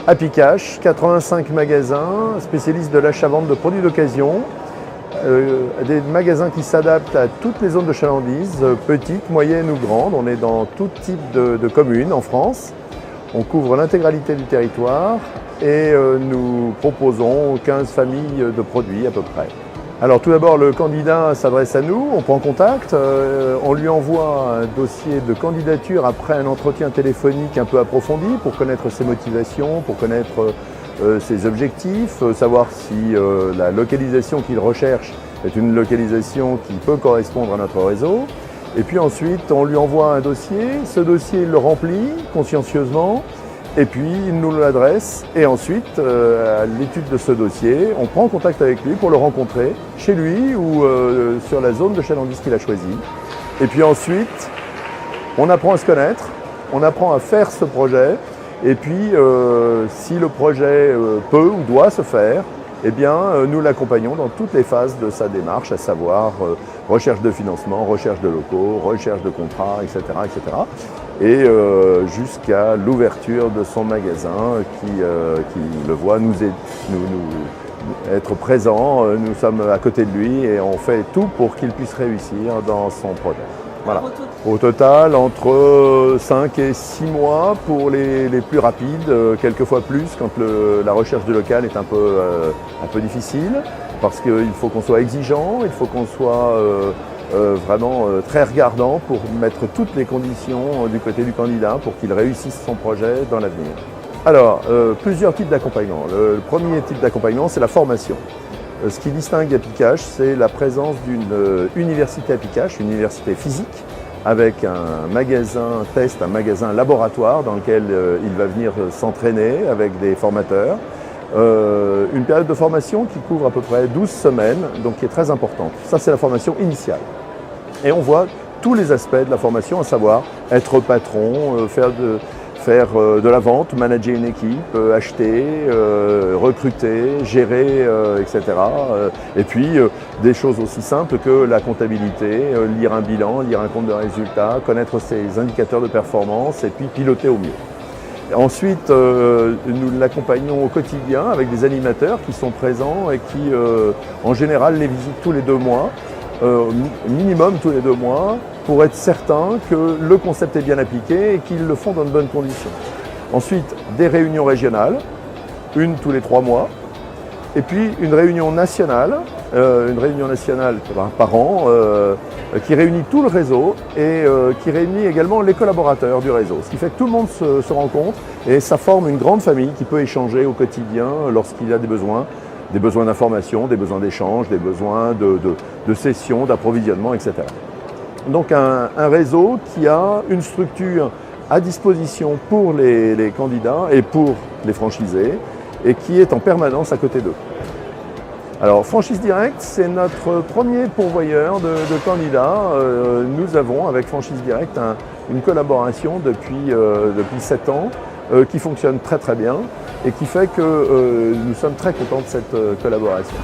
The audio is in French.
Happy Cash, 85 magasins, spécialistes de l'achat-vente de produits d'occasion. Des magasins qui s'adaptent à toutes les zones de chalandise, petites, moyennes ou grandes. On est dans tout type de communes en France. On couvre l'intégralité du territoire et nous proposons 15 familles de produits à peu près. Alors tout d'abord, le candidat s'adresse à nous, on prend contact, on lui envoie un dossier de candidature après un entretien téléphonique un peu approfondi pour connaître ses motivations, pour connaître ses objectifs, savoir si la localisation qu'il recherche est une localisation qui peut correspondre à notre réseau. Et puis ensuite, on lui envoie un dossier, ce dossier il le remplit consciencieusement, et puis il nous l'adresse, et ensuite, à l'étude de ce dossier, on prend contact avec lui pour le rencontrer chez lui ou sur la zone de chalandise qu'il a choisie. Et puis ensuite, on apprend à se connaître, on apprend à faire ce projet, et puis si le projet peut ou doit se faire, eh bien, nous l'accompagnons dans toutes les phases de sa démarche, à savoir recherche de financement, recherche de locaux, recherche de contrats, etc. etc. Et jusqu'à l'ouverture de son magasin qui le voit nous être présent. Nous sommes à côté de lui et on fait tout pour qu'il puisse réussir dans son projet. Voilà. Au total, entre 5 et 6 mois pour les plus rapides, quelquefois plus quand la recherche de local est un peu difficile, parce qu'il faut qu'on soit exigeant, il faut qu'on soit vraiment très regardant pour mettre toutes les conditions du côté du candidat pour qu'il réussisse son projet dans l'avenir. Alors, plusieurs types d'accompagnement. Le premier type d'accompagnement, c'est la formation. Ce qui distingue Happy Cash, c'est la présence d'une université Happy Cash, une université physique, avec un magasin test, un magasin laboratoire dans lequel il va venir s'entraîner avec des formateurs. Une période de formation qui couvre à peu près 12 semaines, donc qui est très importante. Ça, c'est la formation initiale. Et on voit tous les aspects de la formation, à savoir être patron, faire de la vente, manager une équipe, acheter, recruter, gérer, etc. Et puis des choses aussi simples que la comptabilité, lire un bilan, lire un compte de résultats, connaître ses indicateurs de performance et puis piloter au mieux. Ensuite, nous l'accompagnons au quotidien avec des animateurs qui sont présents et qui, en général, les visitent tous les 2 mois, minimum tous les 2 mois, pour être certain que le concept est bien appliqué et qu'ils le font dans de bonnes conditions. Ensuite, des réunions régionales, une tous les 3 mois, et puis une réunion nationale par an, qui réunit tout le réseau et qui réunit également les collaborateurs du réseau. Ce qui fait que tout le monde se rencontre et ça forme une grande famille qui peut échanger au quotidien lorsqu'il y a des besoins d'information, des besoins d'échange, des besoins de session, d'approvisionnement, etc. Donc un réseau qui a une structure à disposition pour les candidats et pour les franchisés et qui est en permanence à côté d'eux. Alors Franchise Direct, c'est notre premier pourvoyeur de candidats. Nous avons avec Franchise Direct une collaboration depuis 7 ans qui fonctionne très très bien et qui fait que nous sommes très contents de cette collaboration.